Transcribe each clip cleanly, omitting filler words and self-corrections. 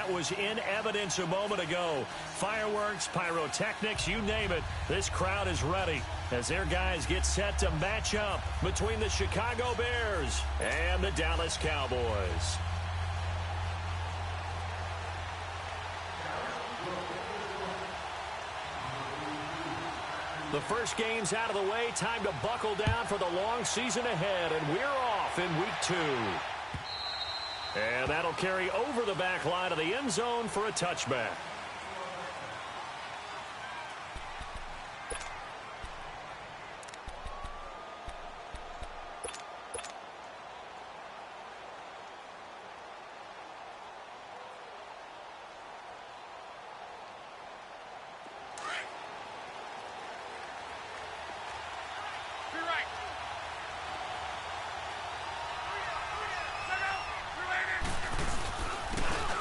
That was in evidence a moment ago. Fireworks, pyrotechnics, you name it. This crowd is ready as their guys get set to match up between the Chicago Bears and the Dallas Cowboys. The first game's out of the way. Time to buckle down for the long season ahead, and we're off in week 2. And that'll carry over the back line of the end zone for a touchback.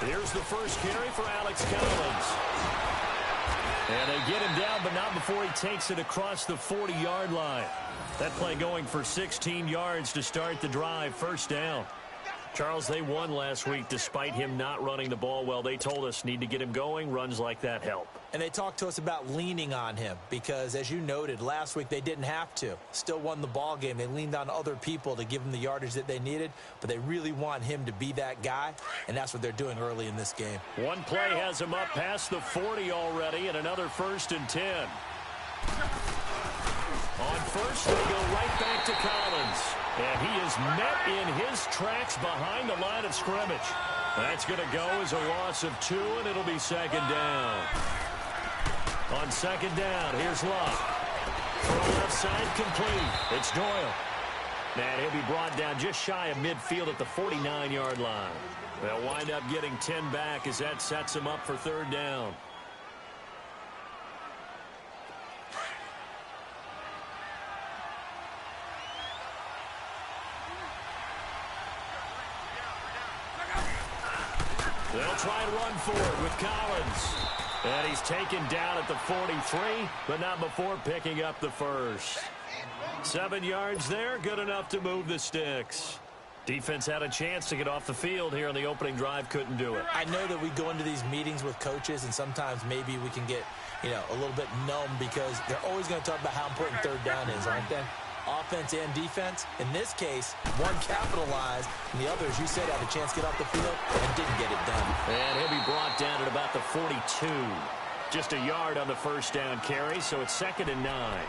Here's the first carry for Alex Collins. And they get him down, but not before he takes it across the 40-yard line. That play going for 16 yards to start the drive. First down. Charles, they won last week despite him not running the ball well. They told us need to get him going. Runs like that help. And they talked to us about leaning on him because, as you noted, last week they didn't have to. Still won the ball game. They leaned on other people to give them the yardage that they needed, but they really want him to be that guy, and that's what they're doing early in this game. One play has him up past the 40 already, and another 1st and 10. On first, they go right back to Collins. And he is met in his tracks behind the line of scrimmage. That's going to go as a loss of 2, and it'll be 2nd down. On 2nd down, here's Love. Throw left side complete. It's Doyle. And he'll be brought down just shy of midfield at the 49-yard line. They'll wind up getting 10 back as that sets him up for 3rd down. They'll try and run for it with Collins. And he's taken down at the 43, but not before picking up the first. 7 yards there, good enough to move the sticks. Defense had a chance to get off the field here on the opening drive, couldn't do it. I know that we go into these meetings with coaches, and sometimes maybe we can get, a little bit numb because they're always going to talk about how important 3rd down is, aren't they? Offense and defense. In this case, one capitalized, and the other, as you said, had a chance to get off the field and didn't get it done. And he'll be brought down at about the 42. Just a yard on the first down carry, so it's 2nd and 9.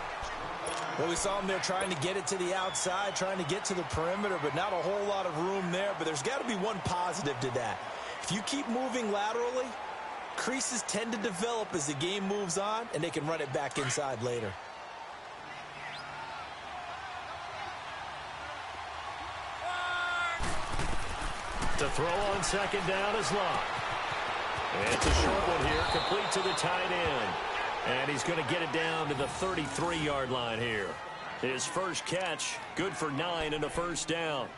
Well, we saw him there trying to get it to the outside, trying to get to the perimeter, but not a whole lot of room there. But there's got to be one positive to that. If you keep moving laterally, creases tend to develop as the game moves on, and they can run it back inside later. To throw on 2nd down is Locke. It's a short one here, complete to the tight end. And he's going to get it down to the 33-yard line here. His first catch, good for 9 and a first down.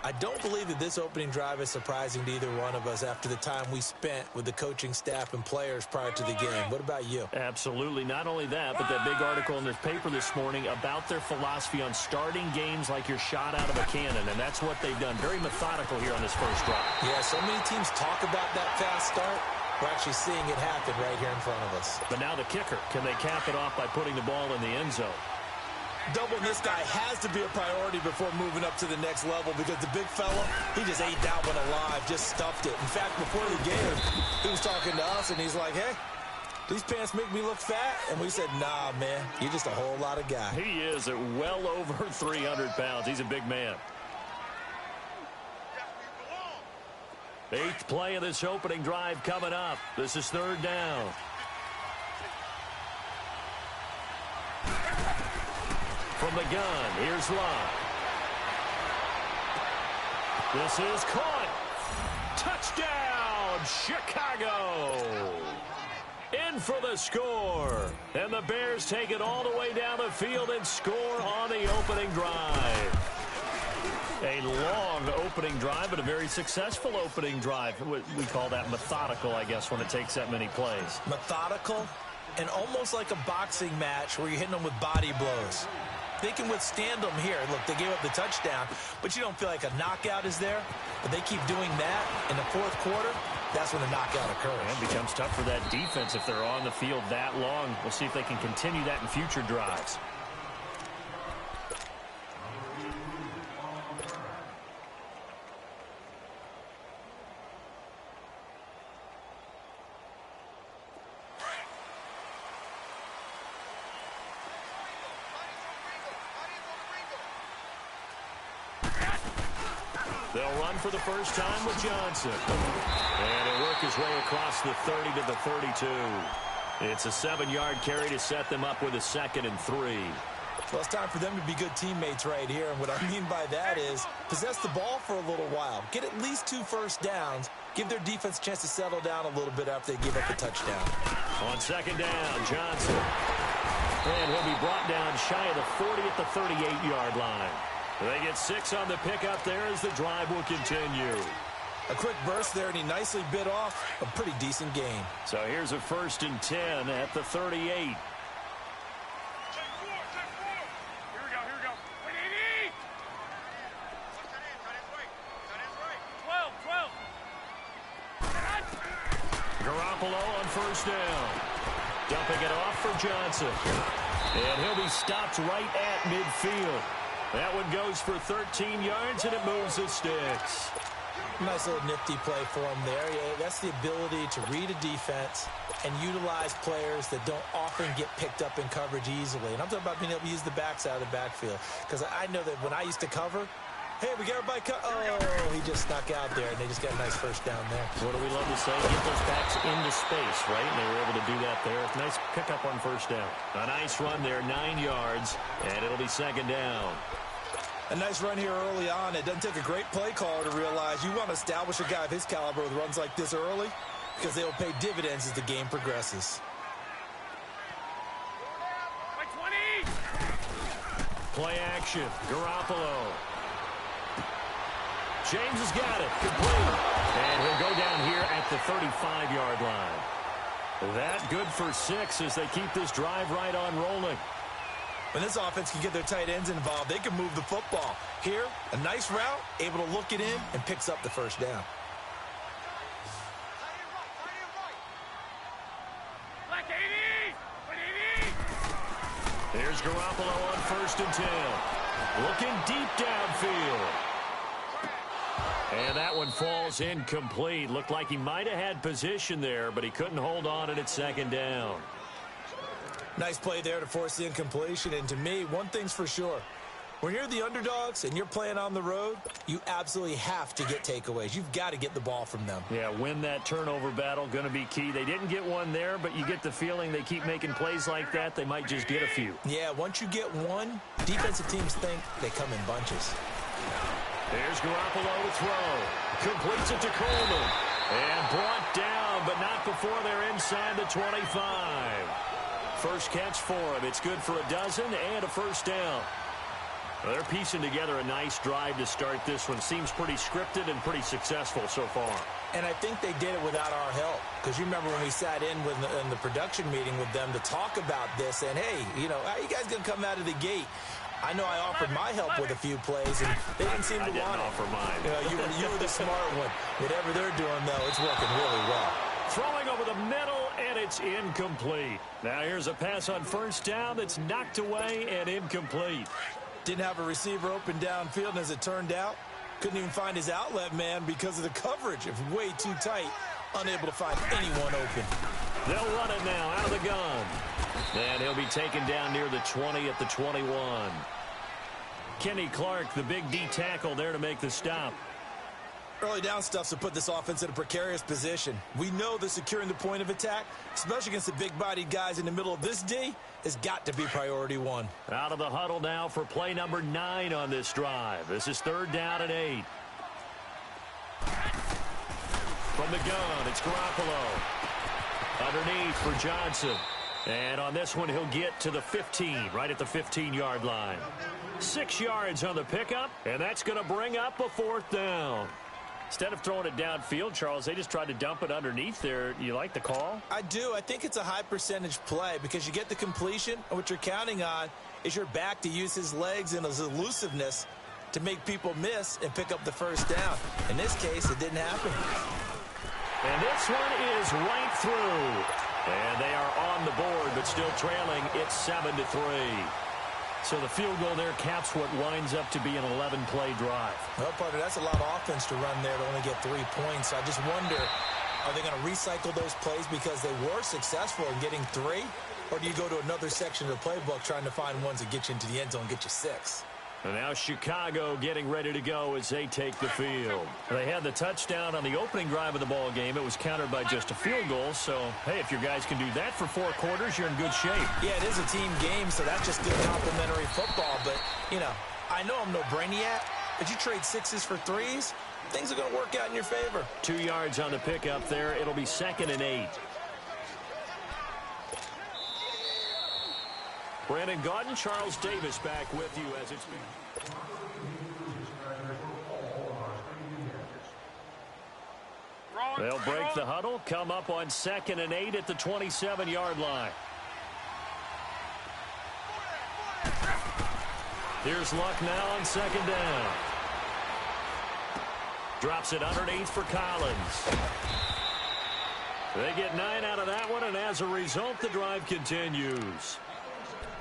I don't believe that this opening drive is surprising to either one of us after the time we spent with the coaching staff and players prior to the game. What about you? Absolutely. Not only that, but that big article in this paper this morning about their philosophy on starting games like you're shot out of a cannon, and that's what they've done. Very methodical here on this first drive. Yeah, so many teams talk about that fast start. We're actually seeing it happen right here in front of us. But now the kicker. Can they cap it off by putting the ball in the end zone? Doubling this guy has to be a priority before moving up to the next level because the big fella, he just ate that one alive, just stuffed it. In fact, before the game, he was talking to us, and he's like, hey, these pants make me look fat. And we said, nah, man, you're just a whole lot of guy. He is at well over 300 pounds. He's a big man. 8th play of this opening drive coming up. This is 3rd down. From the gun, here's Love. This is caught. Touchdown, Chicago. In for the score. And the Bears take it all the way down the field and score on the opening drive. A long opening drive, but a very successful opening drive. We call that methodical, I guess, when it takes that many plays. Methodical and almost like a boxing match where you're hitting them with body blows. They can withstand them here. Look, they gave up the touchdown, but you don't feel like a knockout is there. But they keep doing that in the 4th quarter. that's when the knockout occurs. And it becomes tough for that defense if they're on the field that long. We'll see if they can continue that in future drives. They'll run for the first time with Johnson. And he'll work his way across the 30 to the 32. It's a 7-yard carry to set them up with a 2nd and 3. Well, it's time for them to be good teammates right here. And what I mean by that is possess the ball for a little while. Get at least 2 first downs. Give their defense a chance to settle down a little bit after they give up the touchdown. On 2nd down, Johnson. And he'll be brought down shy of the 40 at the 38-yard line. They get 6 on the pickup there as the drive will continue. A quick burst there, and he nicely bit off a pretty decent gain. So here's a 1st and 10 at the 38. Here we go. Wait, 12. Garoppolo on 1st down. Dumping it off for Johnson. And he'll be stopped right at midfield. That one goes for 13 yards, and it moves the sticks. Nice little nifty play for him there. Yeah, that's the ability to read a defense and utilize players that don't often get picked up in coverage easily. And I'm talking about being able to use the backside of the backfield. Because I know that when I used to cover, hey, we got everybody oh, he just snuck out there, and they just got a nice first down there. What do we love to say? Get those backs into space, right? And they were able to do that there. Nice pickup on 1st down. A nice run there, 9 yards, and it'll be 2nd down. A nice run here early on. It doesn't take a great play caller to realize you want to establish a guy of his caliber with runs like this early because they will pay dividends as the game progresses. Play action. Garoppolo. James has got it. Complete. And he'll go down here at the 35-yard line. That good for 6 as they keep this drive right on rolling. When this offense can get their tight ends involved, they can move the football. Here, a nice route, able to look it in, and picks up the 1st down. Here's Garoppolo on 1st and 10. Looking deep downfield. And that one falls incomplete. Looked like he might have had position there, but he couldn't hold on it at 2nd down. Nice play there to force the incompletion. And to me, one thing's for sure. When you're the underdogs and you're playing on the road, you absolutely have to get takeaways. You've got to get the ball from them. Yeah, win that turnover battle, going to be key. They didn't get one there, but you get the feeling they keep making plays like that, they might just get a few. Yeah, once you get one, defensive teams think they come in bunches. There's Garoppolo to throw. Completes it to Coleman. And brought down, but not before they're inside the 25. First catch for him. It's good for a dozen and a 1st down. Well, they're piecing together a nice drive to start this one. Seems pretty scripted and pretty successful so far. And I think they did it without our help. Because you remember when we sat in the production meeting with them to talk about this. And, hey, you know, how you guys going to come out of the gate? I know I offered my help with a few plays, and they didn't seem to want it. I didn't offer mine. You know, you were the smart one. Whatever they're doing, though, it's working really well. Throwing over the middle, and it's incomplete. Now here's a pass on 1st down that's knocked away and incomplete. Didn't have a receiver open downfield, and as it turned out, couldn't even find his outlet man because of the coverage. It was way too tight, unable to find anyone open. They'll run it now out of the gun. And he'll be taken down near the 20 at the 21. Kenny Clark, the big D tackle there to make the stop. Early down stuffs to put this offense in a precarious position. We know that securing the point of attack, especially against the big-bodied guys in the middle of this D, has got to be priority 1. Out of the huddle now for play number 9 on this drive. This is 3rd down and 8. From the gun, it's Garoppolo. Underneath for Johnson. And on this one, he'll get to the 15, right at the 15-yard line. 6 yards on the pickup, and that's going to bring up a 4th down. Instead of throwing it downfield, Charles, they just tried to dump it underneath there. You like the call? I do. I think it's a high-percentage play because you get the completion, and what you're counting on is your back to use his legs and his elusiveness to make people miss and pick up the 1st down. In this case, it didn't happen. And this one is right through. And they are on the board, but still trailing. It's 7-3. So the field goal there caps what winds up to be an 11-play drive. Well, partner, that's a lot of offense to run there to only get 3 points. I just wonder, are they going to recycle those plays because they were successful in getting 3? Or do you go to another section of the playbook trying to find ones that get you into the end zone and get you 6? And now Chicago getting ready to go as they take the field. They had the touchdown on the opening drive of the ball game. It was countered by just a field goal. So, hey, if your guys can do that for 4 quarters, you're in good shape. Yeah, it is a team game, so that's just good complimentary football. But, you know, I know I'm no brainiac, but you trade 6s for 3s, things are going to work out in your favor. 2 yards on the pickup there. It'll be 2nd and 8. Brandon Gaudin, Charles Davis back with you as it's been. They'll break the huddle, come up on 2nd and 8 at the 27-yard line. Here's Luck now on 2nd down. Drops it underneath for Collins. They get 9 out of that one, and as a result, the drive continues.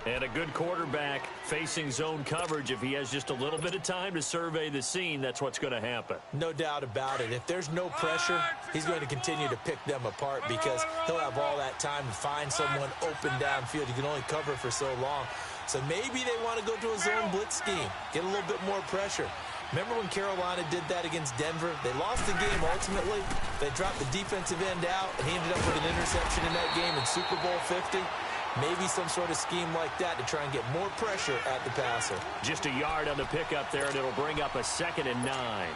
And a good quarterback facing zone coverage. If he has just a little bit of time to survey the scene, that's what's going to happen. No doubt about it. If there's no pressure, he's going to continue to pick them apart because he'll have all that time to find someone open downfield. You can only cover for so long. So maybe they want to go to a zone blitz scheme, get a little bit more pressure. Remember when Carolina did that against Denver? They lost the game ultimately. They dropped the defensive end out, and he ended up with an interception in that game in Super Bowl 50. Maybe some sort of scheme like that to try and get more pressure at the passer. Just a yard on the pickup there, and it'll bring up a 2nd and 9.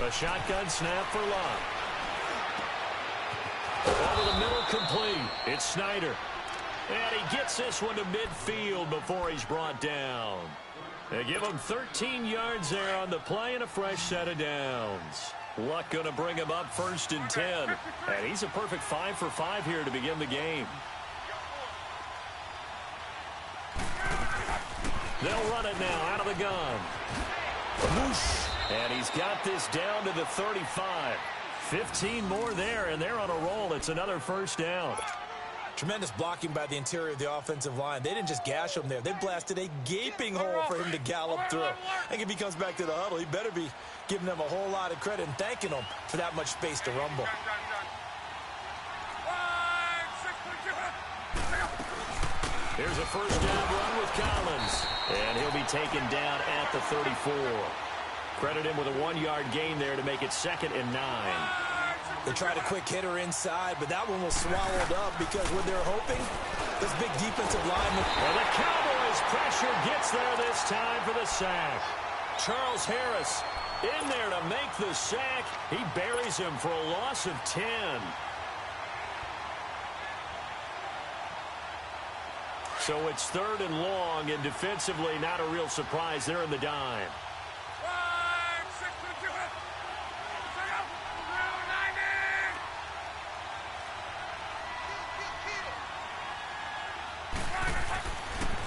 A shotgun snap for Luck. Over the middle, complete. It's Snyder. And he gets this one to midfield before he's brought down. They give him 13 yards there on the play and a fresh set of downs. Luck going to bring him up 1st and 10. And he's a perfect 5 for 5 here to begin the game. They'll run it now out of the gun. Whoosh. And he's got this down to the 35. 15 more there, and they're on a roll. It's another 1st down. Tremendous blocking by the interior of the offensive line. They didn't just gash him there. They blasted a gaping hole for him to gallop through. I think if he comes back to the huddle, he better be giving them a whole lot of credit and thanking them for that much space to rumble. Here's a 1st down run with Collins. And he'll be taken down at the 34. Credit him with a 1-yard gain there to make it 2nd and 9. They tried a quick hitter inside, but that one was swallowed up because what they're hoping, this big defensive lineman. And the Cowboys pressure gets there this time for the sack. Charles Harris in there to make the sack. He buries him for a loss of 10. So it's 3rd and long, and defensively not a real surprise. They're in the dime.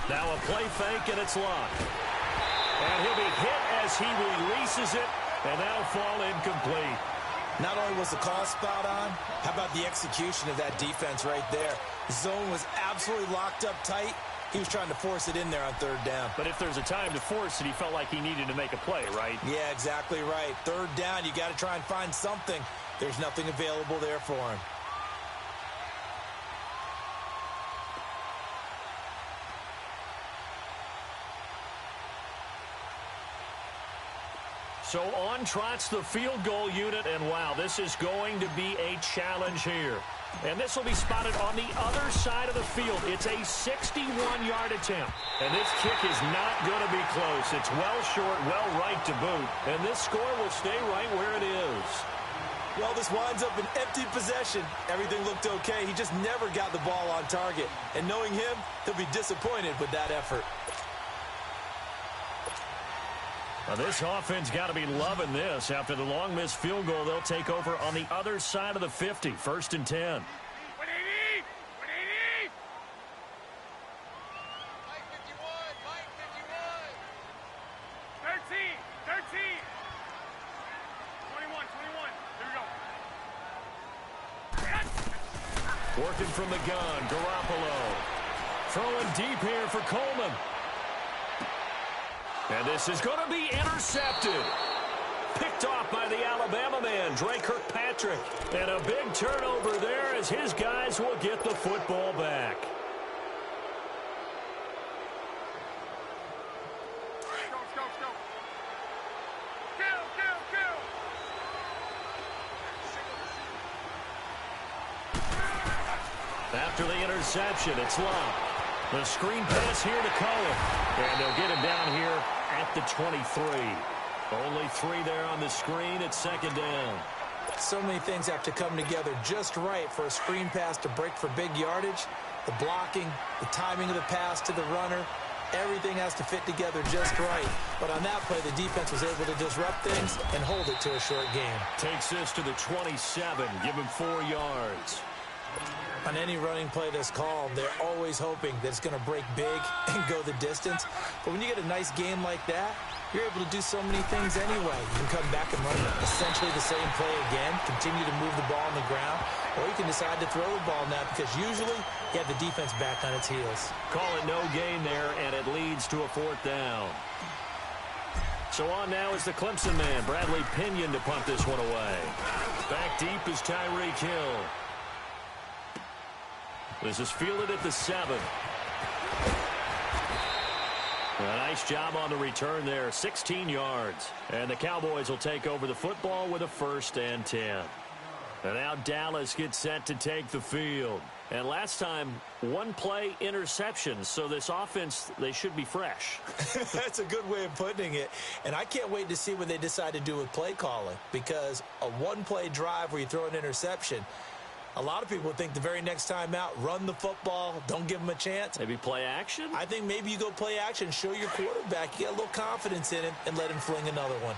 Now a play fake, and it's Luck. And he'll be hit as he releases it, and that'll fall incomplete. Not only was the call spot on, how about the execution of that defense right there? The zone was absolutely locked up tight. He was trying to force it in there on 3rd down. But if there's a time to force it, he felt like he needed to make a play, right? Yeah, exactly right. 3rd down, you got to try and find something. There's nothing available there for him. So on trots the field goal unit, and wow, this is going to be a challenge here. And this will be spotted on the other side of the field. It's a 61-yard attempt. And this kick is not going to be close. It's well short, well right to boot. And this score will stay right where it is. Well, this winds up an empty possession. Everything looked okay. He just never got the ball on target. And knowing him, he'll be disappointed with that effort. Now this offense got to be loving this. After the long missed field goal, they'll take over on the other side of the 50, 1st and 10. Working from the gun, Garoppolo. Throwing deep here for Coleman. And this is going to be intercepted. Picked off by the Alabama man, Dre Kirkpatrick. And a big turnover there as his guys will get the football back. After the interception, it's Love. The screen pass here to Cohen. And they'll get him down here at the 23. Only 3 there on the screen at second down. So many things have to come together just right for a screen pass to break for big yardage. The blocking, the timing of the pass to the runner, everything has to fit together just right. But on that play, the defense was able to disrupt things and hold it to a short game. Takes this to the 27, give him 4 yards. On any running play that's called, they're always hoping that it's going to break big and go the distance. But when you get a nice game like that, you're able to do so many things anyway. You can come back and run essentially the same play again, continue to move the ball on the ground, or you can decide to throw the ball now because usually you have the defense back on its heels. Call it no gain there, and it leads to a 4th down. So on now is the Clemson man, Bradley Pinion, to punt this one away. Back deep is Tyreek Hill. This is fielded at the 7. A nice job on the return there, 16 yards. And the Cowboys will take over the football with a 1st and 10. And now Dallas gets set to take the field. And last time, 1-play interception. So this offense, they should be fresh. That's a good way of putting it. And I can't wait to see what they decide to do with play calling. Because a 1-play drive where you throw an interception, a lot of people think the very next time out, run the football, don't give them a chance. Maybe play action? I think maybe you go play action, show your quarterback, you get a little confidence in him, and let him fling another one.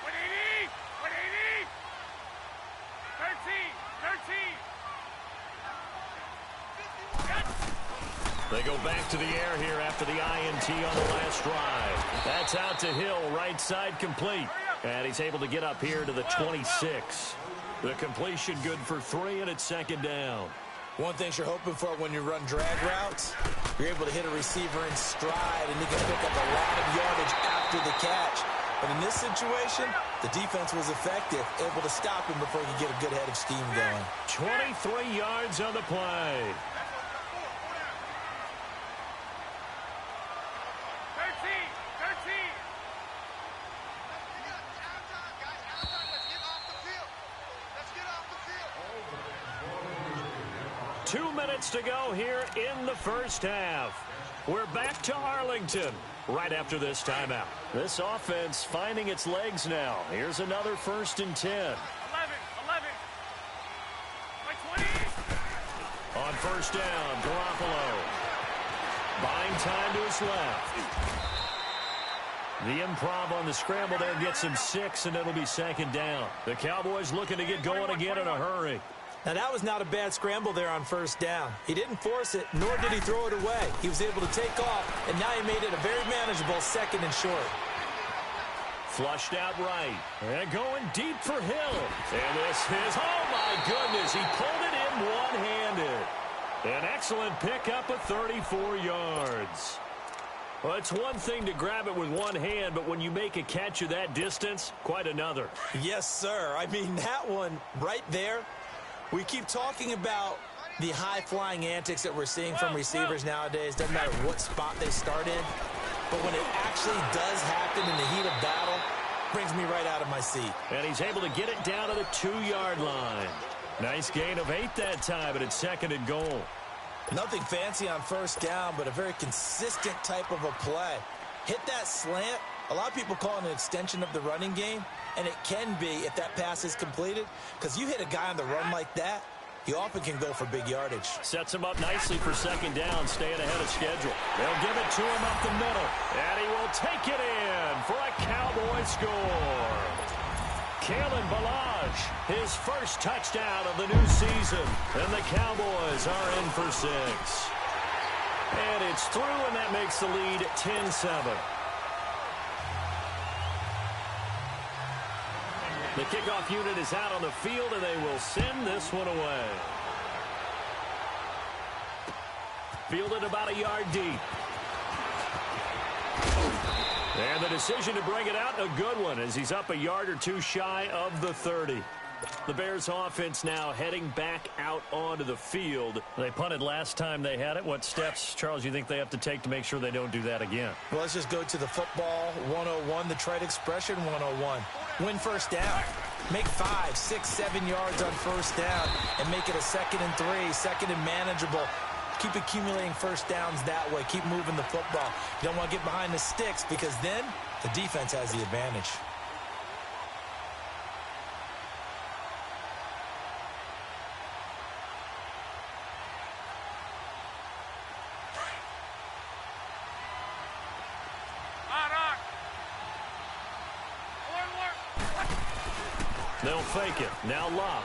What they need? 13. They go back to the air here after the INT on the last drive. That's out to Hill, right side complete. And he's able to get up here to the 26. The completion good for 3, and it's second down. One thing you're hoping for when you run drag routes, you're able to hit a receiver in stride, and you can pick up a lot of yardage after the catch. But in this situation, the defense was effective, able to stop him before he could get a good head of steam going. 23 yards on the play. 2 minutes to go here in the first half. We're back to Arlington right after this timeout. This offense finding its legs now. Here's another 1st and 10. 11. By 20. On 1st down, Garoppolo. Buying time to his left. The improv on the scramble there gets him 6, and it'll be second down. The Cowboys looking to get going again in a hurry. Now, that was not a bad scramble there on 1st down. He didn't force it, nor did he throw it away. He was able to take off, and now he made it a very manageable 2nd and short. Flushed out right. And going deep for Hill. And this is, oh my goodness, he pulled it in one-handed. An excellent pickup of 34 yards. Well, it's one thing to grab it with one hand, but when you make a catch of that distance, quite another. Yes, sir. I mean, that one right there, we keep talking about the high-flying antics that we're seeing from receivers nowadays. Doesn't matter what spot they start in. But when it actually does happen in the heat of battle, brings me right out of my seat. And he's able to get it down to the 2-yard line. Nice gain of 8 that time, but it's 2nd and goal. Nothing fancy on 1st down, but a very consistent type of a play. Hit that slant. A lot of people call it an extension of the running game, and it can be if that pass is completed, because you hit a guy on the run like that, you often can go for big yardage. Sets him up nicely for 2nd down, staying ahead of schedule. They'll give it to him up the middle, and he will take it in for a Cowboy score. Kalen Ballage, his first touchdown of the new season, and the Cowboys are in for 6. And it's through, and that makes the lead 10-7. The kickoff unit is out on the field, and they will send this one away. Fielded about a yard deep. And the decision to bring it out, a good one, as he's up a yard or two shy of the 30. The Bears offense now heading back out onto the field. They punted last time they had it. What steps, Charles, you think they have to take to make sure they don't do that again? Well, let's just go to the football 101, the trade expression 101. Win first down. Make 5, 6, 7 yards on first down and make it a 2nd and 3, 2nd and manageable. Keep accumulating first downs that way. Keep moving the football. You don't want to get behind the sticks because then the defense has the advantage. They'll fake it. Now Locke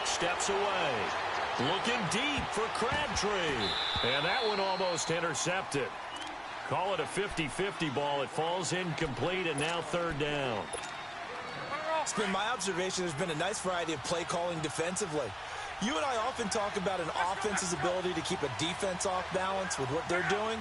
steps away. Looking deep for Crabtree. And that one almost intercepted. Call it a 50-50 ball. It falls incomplete, and now 3rd down. It's been my observation there's been a nice variety of play calling defensively. You and I often talk about an offense's ability to keep a defense off balance with what they're doing.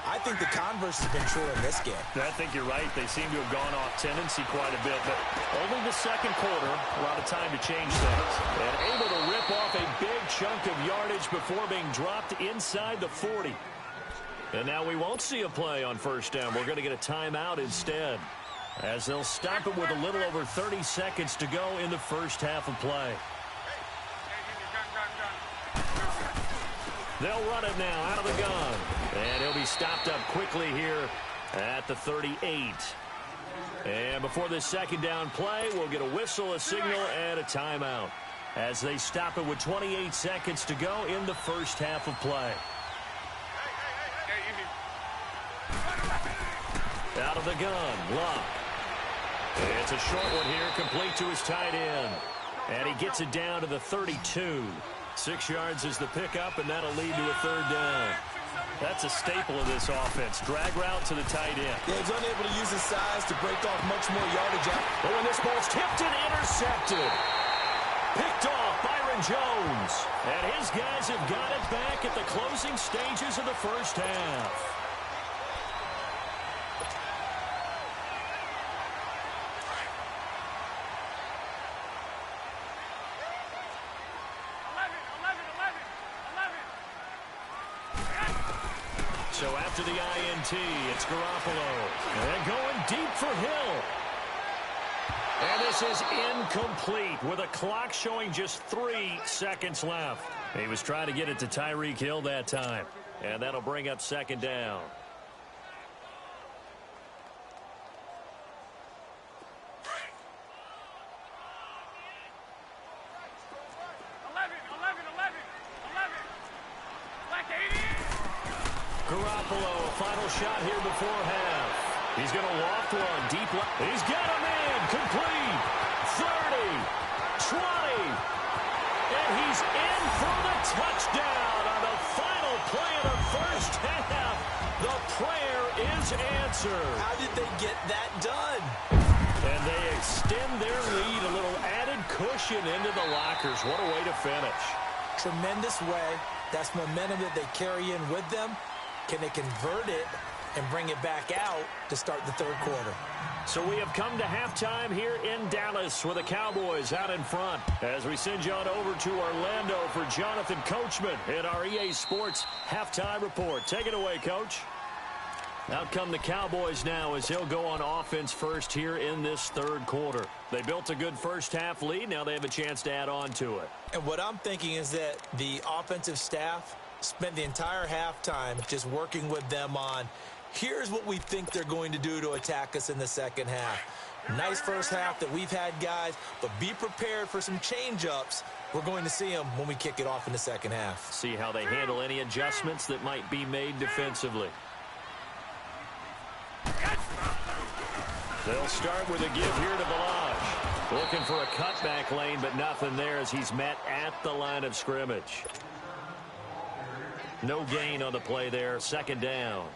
I think the converse has been true in this game. I think you're right. They seem to have gone off tendency quite a bit, but only the 2nd quarter, a lot of time to change things. And able to rip off a big chunk of yardage before being dropped inside the 40. And now we won't see a play on first down. We're going to get a timeout instead, as they'll stop it with a little over 30 seconds to go in the first half of play. They'll run it now out of the gun. And he'll be stopped up quickly here at the 38. And before this 2nd down play, we'll get a whistle, a signal, and a timeout as they stop it with 28 seconds to go in the first half of play. Out of the gun, Locke. It's a short one here, complete to his tight end. And he gets it down to the 32. 6 yards is the pickup, and that'll lead to a 3rd down. That's a staple of this offense. Drag route to the tight end. Yeah, he's unable to use his size to break off much more yardage out. But when this ball's tipped and intercepted. Picked off Byron Jones. And his guys have got it back at the closing stages of the first half. So after the INT, it's Garoppolo. And going deep for Hill. And this is incomplete with a clock showing just 3 seconds left. He was trying to get it to Tyreek Hill that time. And that'll bring up 2nd down. Garoppolo, final shot here before half. He's going to loft one deep left. He's got him in. Complete. 30. 20. And he's in for the touchdown on the final play of the first half. The prayer is answered. How did they get that done? And they extend their lead, a little added cushion into the lockers. What a way to finish. Tremendous way. That's momentum that they carry in with them. Can they convert it and bring it back out to start the 3rd quarter? So we have come to halftime here in Dallas with the Cowboys out in front. As we send you on over to Orlando for Jonathan Coachman in our EA Sports Halftime Report. Take it away, Coach. Out come the Cowboys now as he'll go on offense first here in this 3rd quarter. They built a good first half lead. Now they have a chance to add on to it. And what I'm thinking is that the offensive staff spent the entire halftime just working with them on, here's what we think they're going to do to attack us in the 2nd half. Nice first half that we've had, guys, but be prepared for some change-ups. We're going to see them when we kick it off in the 2nd half. See how they handle any adjustments that might be made defensively. They'll start with a give here to Balaj. Looking for a cutback lane, but nothing there as he's met at the line of scrimmage. No gain on the play there, 2nd down.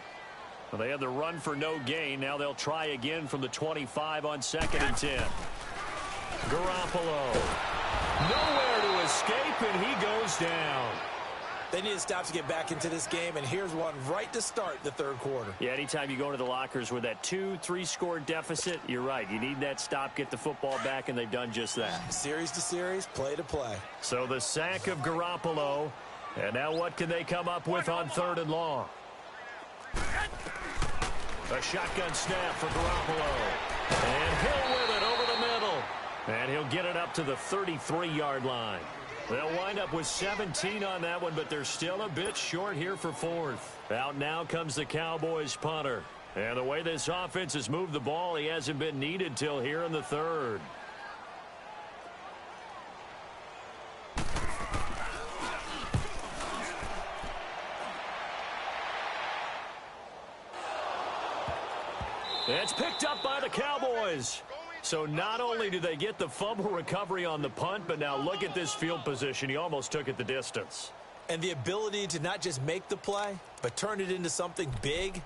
Well, they had the run for no gain. Now they'll try again from the 25 on 2nd and 10. Garoppolo. Nowhere to escape, and he goes down. They need to stop to get back into this game, and here's one right to start the third quarter. Yeah, anytime you go to the lockers with that 2-3 score deficit, you're right. You need that stop, get the football back, and they've done just that. Series to series, play to play. So the sack of Garoppolo, and now what can they come up with on 3rd and long? A shotgun snap for Garoppolo. And Hill with it over the middle. And he'll get it up to the 33-yard line. They'll wind up with 17 on that one, but they're still a bit short here for 4th. Out now comes the Cowboys punter. And the way this offense has moved the ball, he hasn't been needed till here in the 3rd. It's picked up by the Cowboys. So not only do they get the fumble recovery on the punt, but now look at this field position. He almost took it the distance. And the ability to not just make the play, but turn it into something big,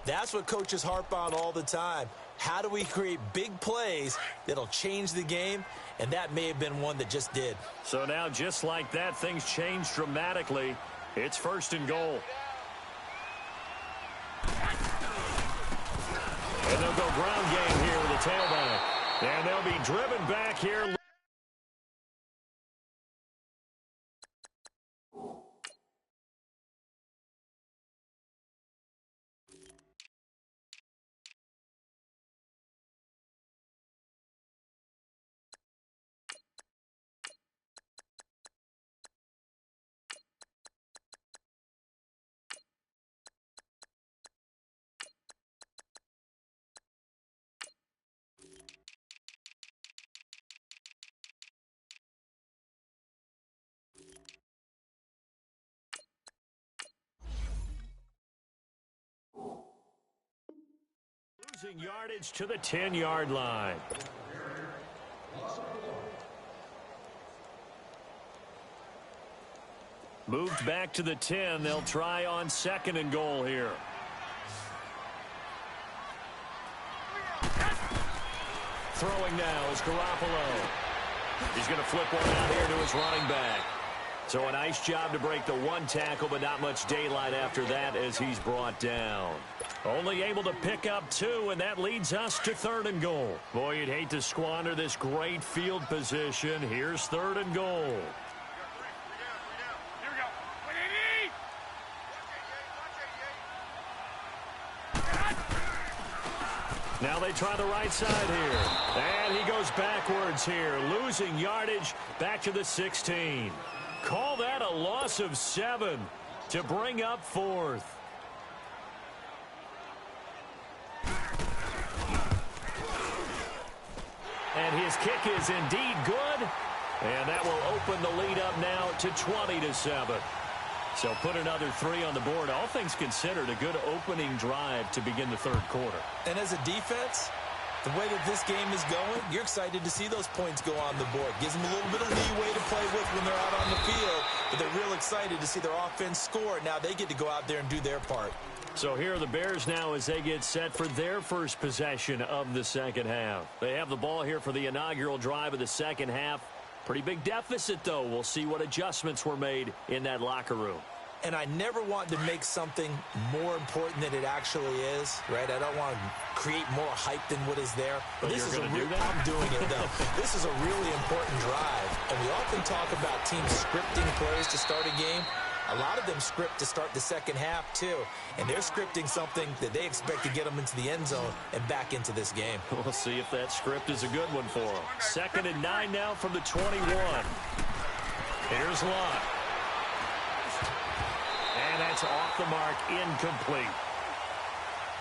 that's what coaches harp on all the time. How do we create big plays that'll change the game? And that may have been one that just did. So now just like that, things change dramatically. It's 1st and goal. And they'll go ground game here with the tailback. And they'll be driven back here. Losing yardage to the 10-yard line. Moved back to the 10. They'll try on 2nd and goal here. Throwing now is Garoppolo. He's going to flip one out here to his running back. So a nice job to break the 1 tackle, but not much daylight after that as he's brought down. Only able to pick up 2, and that leads us to 3rd and goal. Boy, you'd hate to squander this great field position. Here's 3rd and goal. Here we go. 180. Now they try the right side here. And he goes backwards here, losing yardage back to the 16. Call that a loss of 7 to bring up 4th. And his kick is indeed good. And that will open the lead up now to 20-7. So put another 3 on the board. All things considered, a good opening drive to begin the 3rd quarter. And as a defense, the way that this game is going, you're excited to see those points go on the board. Gives them a little bit of leeway to play with when they're out on the field. But they're real excited to see their offense score. Now they get to go out there and do their part. So here are the Bears now as they get set for their first possession of the 2nd half. They have the ball here for the inaugural drive of the 2nd half. Pretty big deficit, though. We'll see what adjustments were made in that locker room. And I never want to make something more important than it actually is, right? I don't want to create more hype than what is there. But this is I'm doing it, though. This is a really important drive. And we often talk about teams scripting plays to start a game. A lot of them script to start the 2nd half, too. And they're scripting something that they expect to get them into the end zone and back into this game. We'll see if that script is a good one for them. 2nd and 9 now from the 21. Here's Lott. And that's off the mark, incomplete.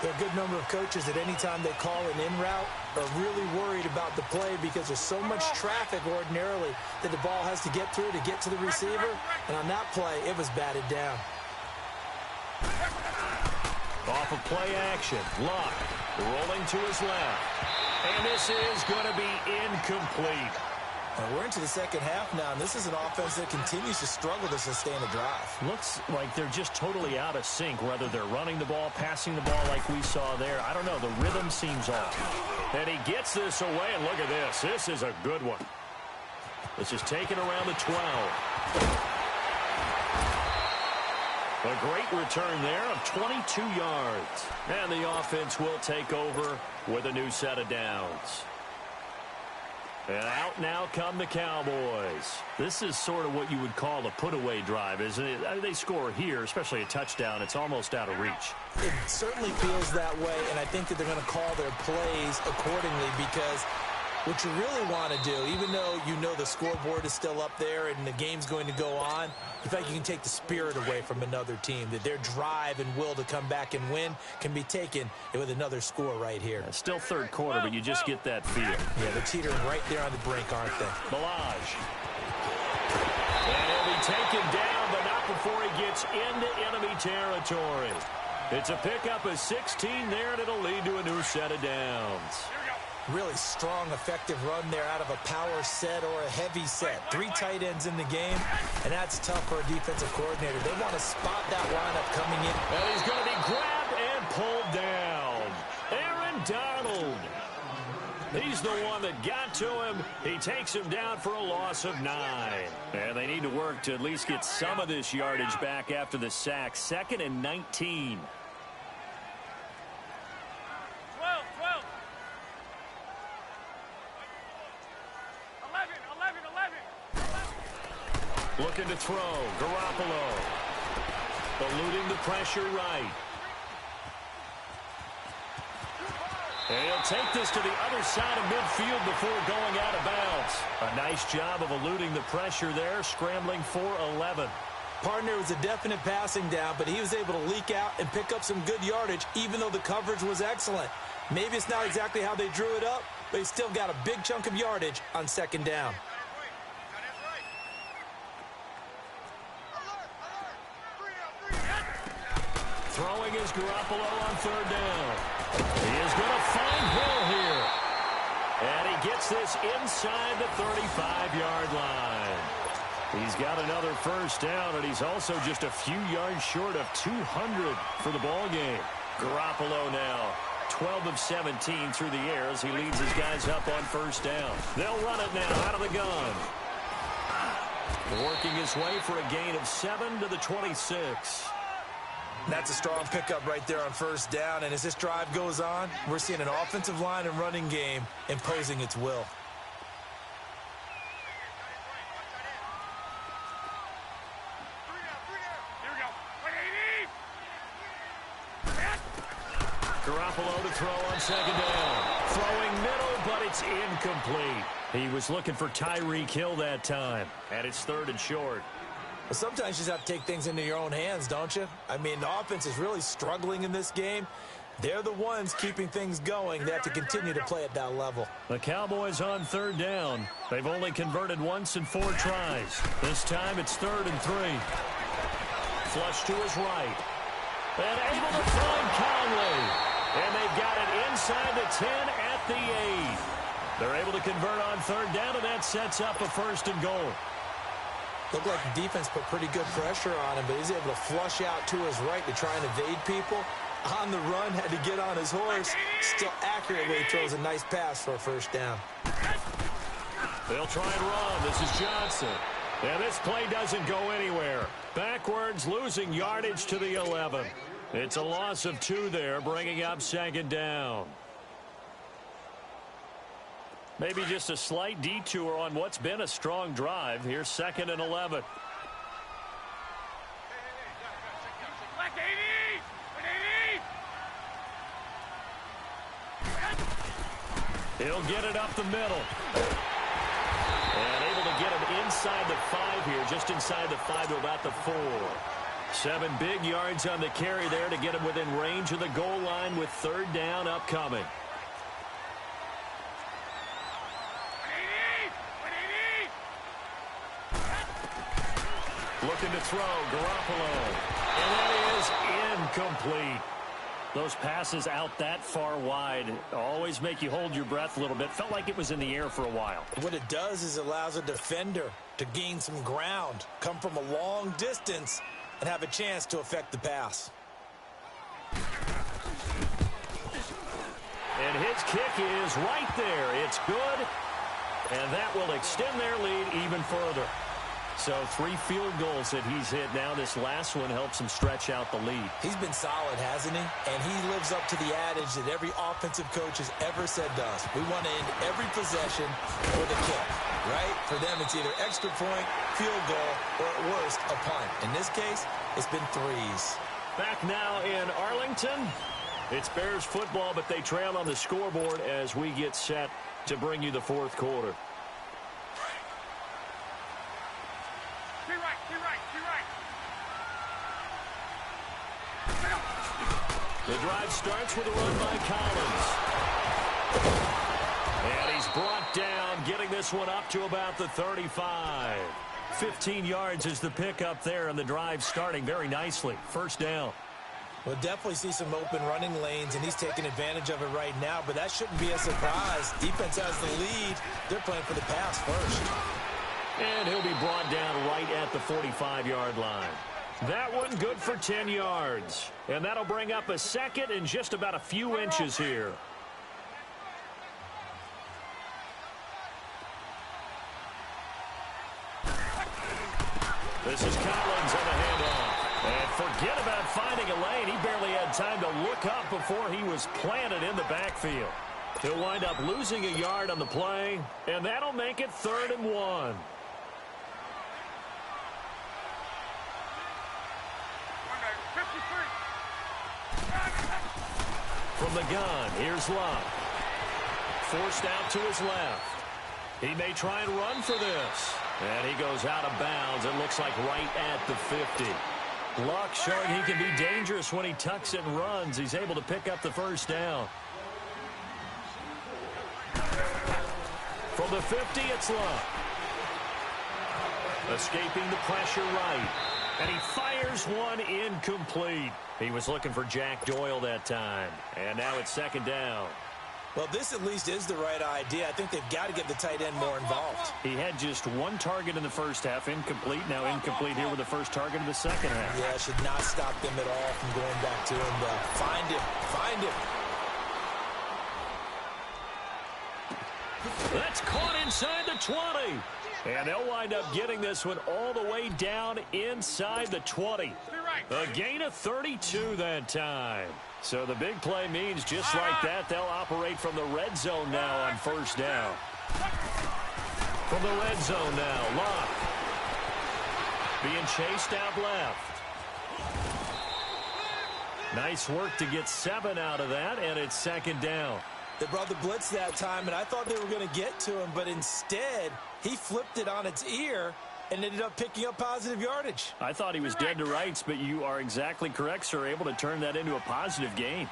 There are a good number of coaches that anytime they call an in route are really worried about the play because there's so much traffic ordinarily that the ball has to get through to get to the receiver. And on that play, it was batted down. Off of play action, Lott rolling to his left. And this is going to be incomplete. And we're into the second half now, and this is an offense that continues to struggle to sustain a drive. Looks like they're just totally out of sync, whether they're running the ball, passing the ball like we saw there. I don't know. The rhythm seems off. And he gets this away, and look at this. This is a good one. This is taken around the 12. A great return there of 22 yards. And the offense will take over with a new set of downs. And out now come the Cowboys. This is sort of what you would call a put-away drive, isn't it? They score here, especially a touchdown. It's almost out of reach. It certainly feels that way, and I think that they're going to call their plays accordingly because what you really want to do, even though you know the scoreboard is still up there and the game's going to go on, you feel like you can take the spirit away from another team, that their drive and will to come back and win can be taken with another score right here. Still third quarter, but you just get that feel. Yeah, they're teetering right there on the brink, aren't they? Balaj. And he'll be taken down, but not before he gets into enemy territory. It's a pickup of 16 there, and it'll lead to a new set of downs. Really strong, effective run there out of a power set or a heavy set. 3 tight ends in the game, and that's tough for a defensive coordinator. They want to spot that lineup coming in. And he's going to be grabbed and pulled down. Aaron Donald. He's the one that got to him. He takes him down for a loss of 9. And they need to work to at least get some of this yardage back after the sack. 2nd and 19. 12, 12. 11. Looking to throw. Garoppolo. Eluding the pressure right. And he'll take this to the other side of midfield before going out of bounds. A nice job of eluding the pressure there, scrambling for 11. Partner was a definite passing down, but he was able to leak out and pick up some good yardage, even though the coverage was excellent. Maybe it's not exactly how they drew it up, but he still got a big chunk of yardage on 2nd down. Throwing is Garoppolo on 3rd down. He is going to find Hill here. And he gets this inside the 35-yard line. He's got another first down, and he's also just a few yards short of 200 for the ball game. Garoppolo now, 12 of 17 through the air as he leads his guys up on 1st down. They'll run it now out of the gun. Working his way for a gain of 7 to the 26. That's a strong pickup right there on 1st down, and as this drive goes on, we're seeing an offensive line and running game imposing its will. Garoppolo to throw on 2nd down. Throwing middle, but it's incomplete. He was looking for Tyreek Hill that time, and it's 3rd and short. Well, sometimes you just have to take things into your own hands, don't you? I mean, the offense is really struggling in this game. They're the ones keeping things going. They have to continue to play at that level. The Cowboys on 3rd down. They've only converted once in 4 tries. This time it's 3rd and 3. Flush to his right. And able to find Conley. And they've got it inside the 10 at the 8. They're able to convert on 3rd down, and that sets up a 1st and goal. Looked like the defense put pretty good pressure on him, but he's able to flush out to his right to try and evade people. On the run, had to get on his horse. Still accurately throws a nice pass for a 1st down. They'll try and run. This is Johnson. And this play doesn't go anywhere. Backwards, losing yardage to the 11. It's a loss of 2 there, bringing up 2nd down. Maybe just a slight detour on what's been a strong drive. Here's 2nd and 11. Black 80! 180! He'll get it up the middle. And able to get him inside the 5 here, just inside the 5 to about the 4. 7 big yards on the carry there to get him within range of the goal line with 3rd down upcoming. 180! Looking to throw, Garoppolo. And that is incomplete. Those passes out that far wide always make you hold your breath a little bit. Felt like it was in the air for a while. What it does is it allows a defender to gain some ground, come from a long distance, and have a chance to affect the pass. And his kick is right there. It's good, and that will extend their lead even further. So 3 field goals that he's hit now. This last one helps him stretch out the lead. He's been solid, hasn't he? And he lives up to the adage that every offensive coach has ever said to us. We want to end every possession with a kick, right? For them, it's either extra point, field goal, or at worst, a punt. In this case, it's been 3s. Back now in Arlington. It's Bears football, but they trail on the scoreboard as we get set to bring you the 4th quarter. The drive starts with a run by Collins. And he's brought down, getting this one up to about the 35. 15 yards is the pickup there, and the drive starting very nicely. First down. We'll definitely see some open running lanes, and he's taking advantage of it right now, but that shouldn't be a surprise. Defense has the lead. They're playing for the pass first. And he'll be brought down right at the 45-yard line. That one good for 10 yards. And that'll bring up a second and just about a few inches here. This is Collins on the handoff. And forget about finding a lane. He barely had time to look up before he was planted in the backfield. He'll wind up losing a yard on the play, and that'll make it 3rd and 1. From the gun, here's Luck. Forced out to his left. He may try and run for this. And he goes out of bounds. It looks like right at the 50. Luck showing he can be dangerous when he tucks it and runs. He's able to pick up the first down. From the 50, it's Luck. Escaping the pressure right. And he fires one incomplete. He was looking for Jack Doyle that time. And now it's 2nd down. Well, this at least is the right idea. I think they've got to get the tight end more involved. He had just 1 target in the first half, incomplete. Now incomplete here with the first target of the second half. Yeah, should not stop them at all from going back to him. Find him. Find him. That's caught inside the 20. And they'll wind up getting this one all the way down inside the 20. A gain of 32 that time. So the big play means just like that, they'll operate from the red zone now on first down. From the red zone now, Luck. Being chased out left. Nice work to get 7 out of that, and it's 2nd down. They brought the blitz that time, and I thought they were going to get to him, but instead, he flipped it on its ear and ended up picking up positive yardage. I thought he was dead to rights, but you are exactly correct, sir. Able to turn that into a positive gain.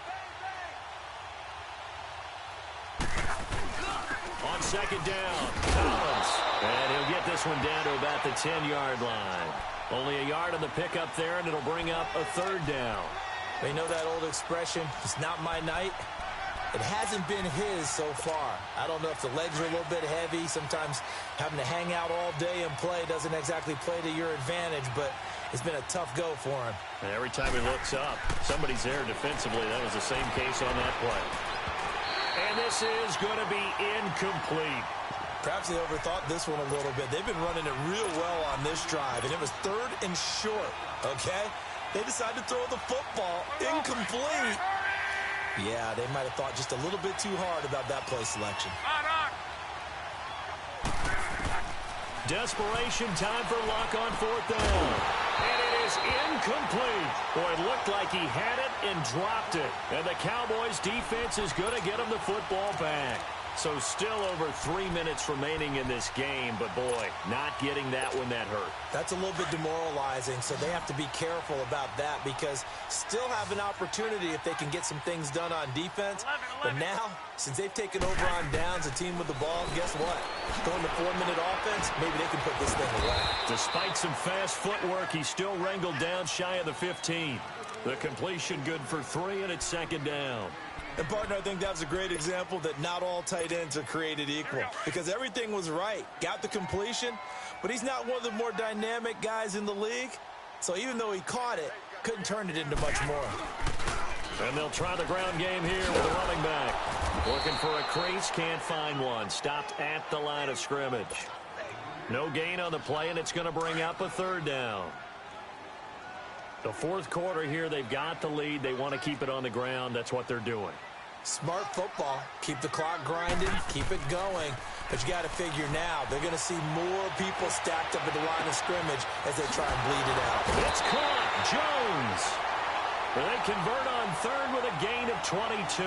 On 2nd down, Collins. And he'll get this one down to about the 10-yard line. Only a yard on the pickup there, and it'll bring up a 3rd down. They know that old expression, it's not my night. It hasn't been his so far. I don't know if the legs are a little bit heavy. Sometimes having to hang out all day and play doesn't exactly play to your advantage, but it's been a tough go for him. And every time he looks up, somebody's there defensively. That was the same case on that play. And this is going to be incomplete. Perhaps they overthought this one a little bit. They've been running it real well on this drive, and it was 3rd and short, okay? They decided to throw the football incomplete. Yeah, they might have thought just a little bit too hard about that play selection. Desperation time for Luck on 4th down. And it is incomplete. Boy, it looked like he had it and dropped it. And the Cowboys defense is going to get him the football back. So still over 3 minutes remaining in this game, but boy, not getting that one that hurt. That's a little bit demoralizing, so they have to be careful about that because still have an opportunity if they can get some things done on defense. But now, since they've taken over on downs, a team with the ball, guess what? Going to 4-minute offense, maybe they can put this thing away. Despite some fast footwork, he's still wrangled down shy of the 15. The completion good for 3, and it's second down. And, partner, I think that's a great example that not all tight ends are created equal because everything was right. Got the completion, but he's not one of the more dynamic guys in the league. So even though he caught it, couldn't turn it into much more. And they'll try the ground game here with a running back. Looking for a crease, can't find one. Stopped at the line of scrimmage. No gain on the play, and it's going to bring up a third down. The fourth quarter here, they've got the lead. They want to keep it on the ground. That's what they're doing. Smart football. Keep the clock grinding. Keep it going. But you got to figure now, they're going to see more people stacked up at the line of scrimmage as they try and bleed it out. It's caught. Jones. They convert on third with a gain of 22.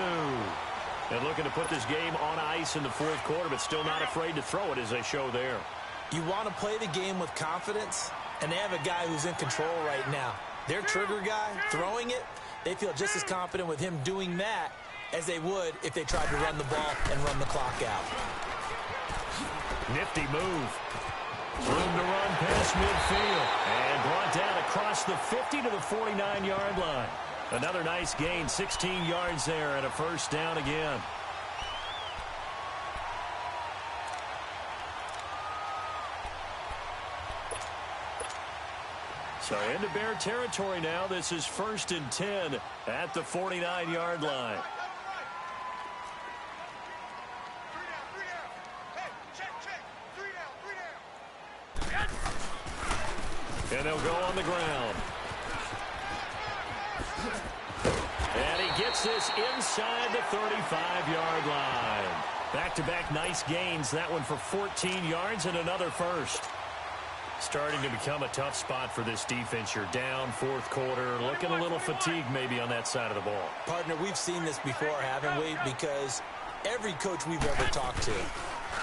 And looking to put this game on ice in the fourth quarter, but still not afraid to throw it as they show there. You want to play the game with confidence, and they have a guy who's in control right now. Their trigger guy, throwing it, they feel just as confident with him doing that as they would if they tried to run the ball and run the clock out. Nifty move. Room to run past midfield. And brought down across the 50 to the 49-yard line. Another nice gain, 16 yards there, and a first down again. So into Bear territory now. This is 1st and 10 at the 49-yard line. And they'll go on the ground. And he gets this inside the 35-yard line. Back-to-back nice gains. That one for 14 yards and another first. Starting to become a tough spot for this defense. You're down fourth quarter, looking a little fatigued maybe on that side of the ball. Partner, we've seen this before, haven't we? Because every coach we've ever talked to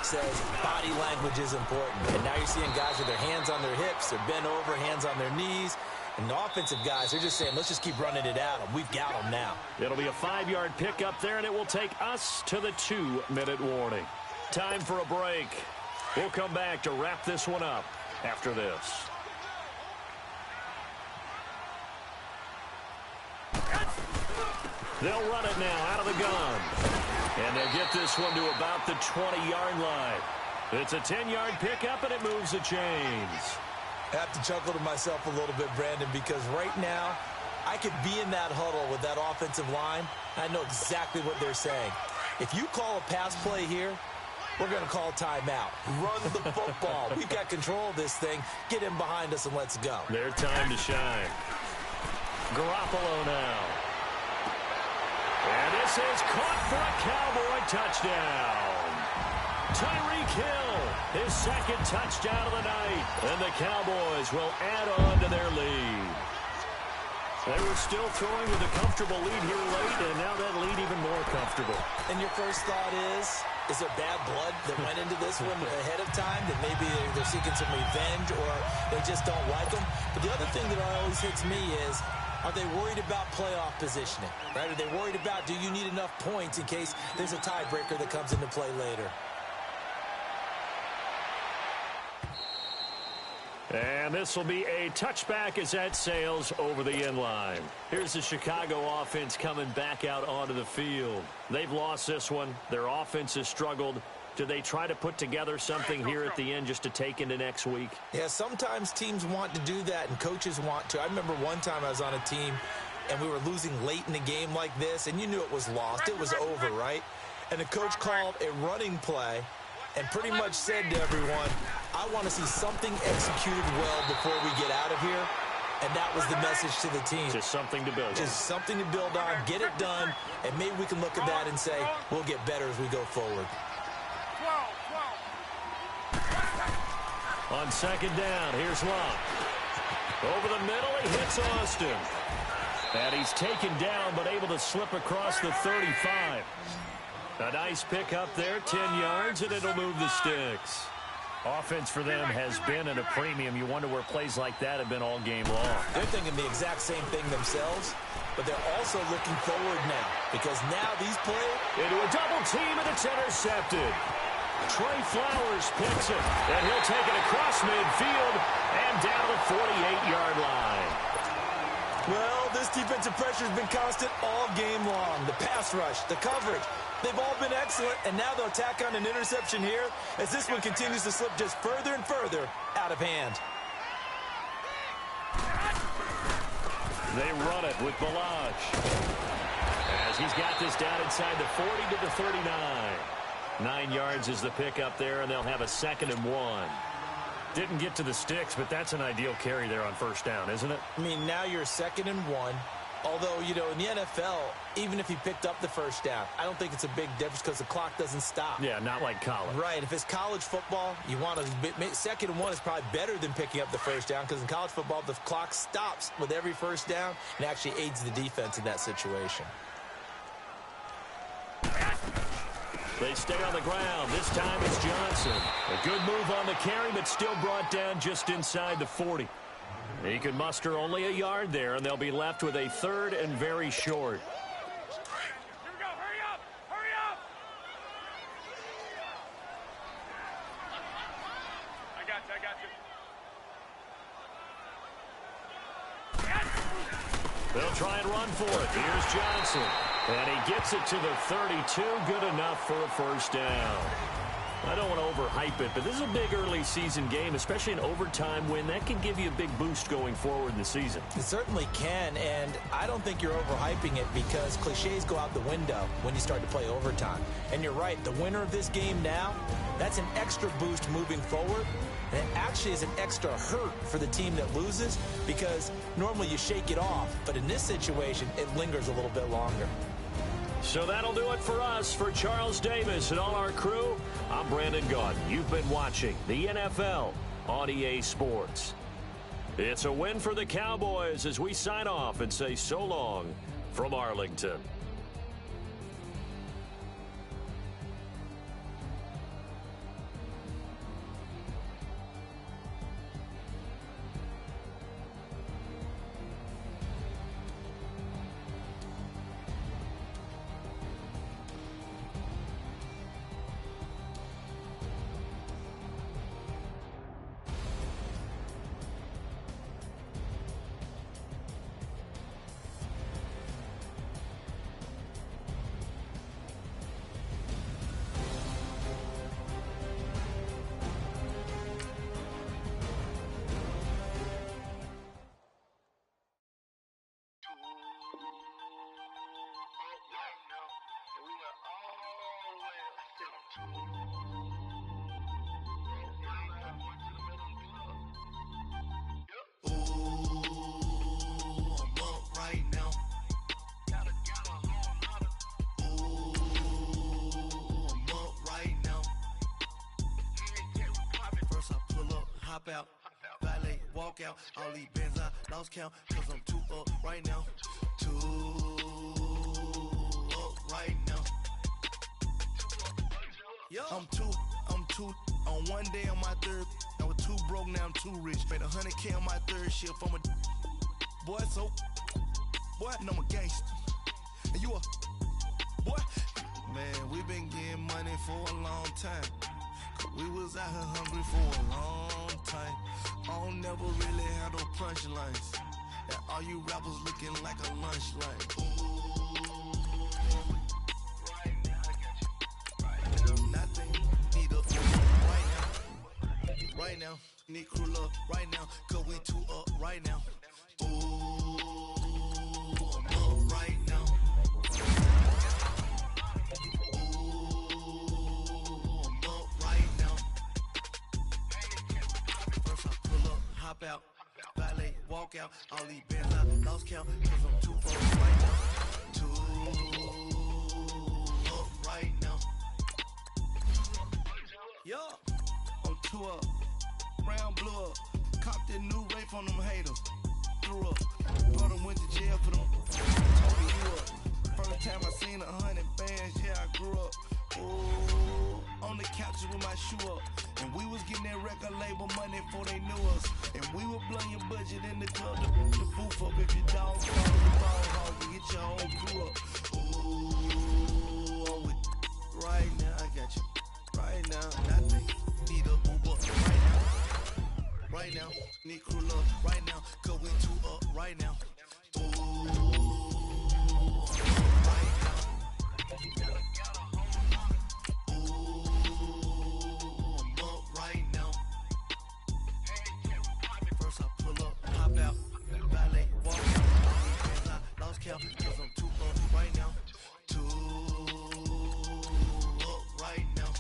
says body language is important. And now you're seeing guys with their hands on their hips, they're bent over, hands on their knees. And the offensive guys, they're just saying, let's just keep running it at them. We've got them now. It'll be a 5-yard pickup there, and it will take us to the 2-minute warning. Time for a break. We'll come back to wrap this one up after this. They'll run it now out of the gun. And they'll get this one to about the 20-yard line. It's a 10-yard pickup, and it moves the chains. I have to chuckle to myself a little bit, Brandon, because right now I could be in that huddle with that offensive line. I know exactly what they're saying. If you call a pass play here, we're going to call timeout. Run the football. We've got control of this thing. Get in behind us and let's go. Their time to shine. Garoppolo now. And this is caught for a Cowboy touchdown. Tyreek Hill, his second touchdown of the night. And the Cowboys will add on to their lead. They were still throwing with a comfortable lead here late, and now that lead even more comfortable. And your first thought is there bad blood that went into this one ahead of time, that maybe they're seeking some revenge or they just don't like them? But the other thing that always hits me is, are they worried about playoff positioning? Right? Are they worried about, do you need enough points in case there's a tiebreaker that comes into play later? And this will be a touchback as that sails over the end line. Here's the Chicago offense coming back out onto the field. They've lost this one. Their offense has struggled. Do they try to put together something here at the end just to take into next week? Yeah, sometimes teams want to do that and coaches want to. I remember one time I was on a team and we were losing late in the game like this, and you knew it was lost. It was over, right? And the coach called a running play and pretty much said to everyone, I want to see something executed well before we get out of here. And that was the message to the team. Just something to build on. Just something to build on, get it done, and maybe we can look at that and say, we'll get better as we go forward. On second down, here's Locke. Over the middle, he hits Austin. And he's taken down, but able to slip across the 35. A nice pickup there, 10 yards, and it'll move the sticks. Offense for them has been at a premium. You wonder where plays like that have been all game long. They're thinking the exact same thing themselves, but they're also looking forward now, because now these plays into a double team, and it's intercepted. Trey Flowers picks it, and he'll take it across midfield and down the 48-yard line. Well, this defensive pressure has been constant all game long. The pass rush, the coverage, they've all been excellent, and now they'll tack on an interception here as this one continues to slip just further and further out of hand. They run it with Balaj. As he's got this down inside the 40 to the 39. 9 yards is the pickup there, and they'll have a 2nd and 1. Didn't get to the sticks, but that's an ideal carry there on first down, isn't it? I mean, now you're 2nd and 1. Although, you know, in the NFL, even if he picked up the first down, I don't think it's a big difference because the clock doesn't stop. Yeah, not like college. Right. If it's college football, you want to 2nd and 1 is probably better than picking up the first down because in college football, the clock stops with every first down and actually aids the defense in that situation. They stay on the ground. This time it's Johnson. A good move on the carry, but still brought down just inside the 40. He can muster only a yard there, and they'll be left with a 3rd and very short. Here we go. Hurry up. Hurry up. I got you. They'll try and run for it. Here's Johnson. And he gets it to the 32. Good enough for a first down. I don't want to overhype it, but this is a big early season game, especially an overtime win. That can give you a big boost going forward in the season. It certainly can, and I don't think you're overhyping it because cliches go out the window when you start to play overtime. And you're right, the winner of this game now, that's an extra boost moving forward. And it actually is an extra hurt for the team that loses because normally you shake it off, but in this situation, it lingers a little bit longer. So that'll do it for us. For Charles Davis and all our crew, I'm Brandon Gaudin. You've been watching the NFL on EA Sports. It's a win for the Cowboys as we sign off and say so long from Arlington. Out, valet, walk out, all these bands I lost count, cause I'm too up right now, too up right now. I'm too, on one day on my third, I was too broke, now I'm too rich, made 100K on my third shift, I'm a boy, so, boy, and I'm a gangster, and you a, boy, man, we been getting money for a long time. We was out here hungry for a long time. I don't never really have no punchlines. And all you rappers looking like a lunch line. Right now, I got you. Right now, nothing. Need a right now. Right now, need crew love right now. Cause we too up right now. Ooh, I'm up right now. Out, valet, walk out, all these bands I lost count, cause I'm too far right now, too up right now. Yo, I'm too up, round blew up, copped that new rape on them haters, threw up, brought them went to jail for them, told me you up, first time I seen 100 bands, yeah I grew up, ooh, on the couches with my shoe up. And we was getting that record label money before they knew us. And we were blowing your budget in the club to boof up. If your dog follow the ball hog, you get your own crew up. Ooh, I'm with right now, I got you. Right now, nothing. Need a Uber right now. Right now, need crew love right now. Cause we too up right now. Ooh. right now. Two up right now.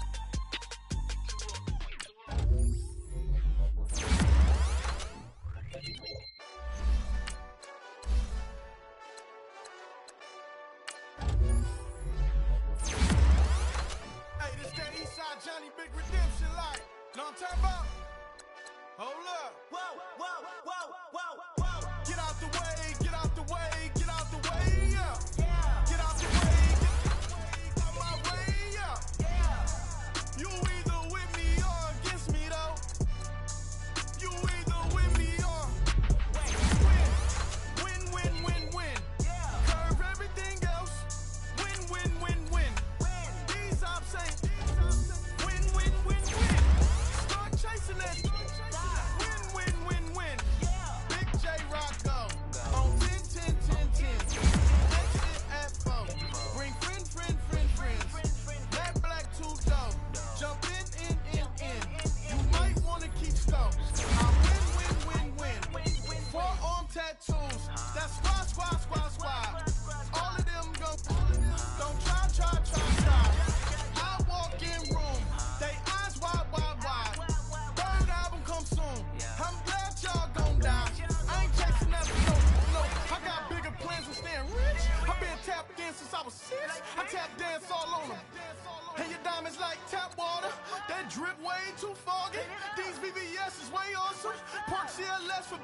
Hey, this that Eastside Johnny Big Redemption like. Know what I'm talking about? Hold up. Whoa, whoa, whoa, whoa, whoa. Get out the way, get out the way, get out the way, yeah. Get out the way, get out my way, yeah. You either with me or against me, though. You either with me or win, win, win, win. Curve everything else. Win, win, win, win. These I'm saying. Win, win, win, win. Start chasing that. Win, win, win, win. Big J Rocco on 10, 10, 10, 10. Exit at 4. Bring friends. Matt Black 2 dope. Jump in. You might wanna keep slow. I win, win. Forearm tattoos. That's squad. All of them go. Don't try. I walk in room. They eyes wide. Third album come soon. I'm glad y'all gon' die. I ain't chasing that no. I got bigger plans than staying rich. I've been tapped in since I was 6. I tap dance all on them. And your diamonds like tap water. That drip way too foggy. These VVS is way awesome. Park CLS for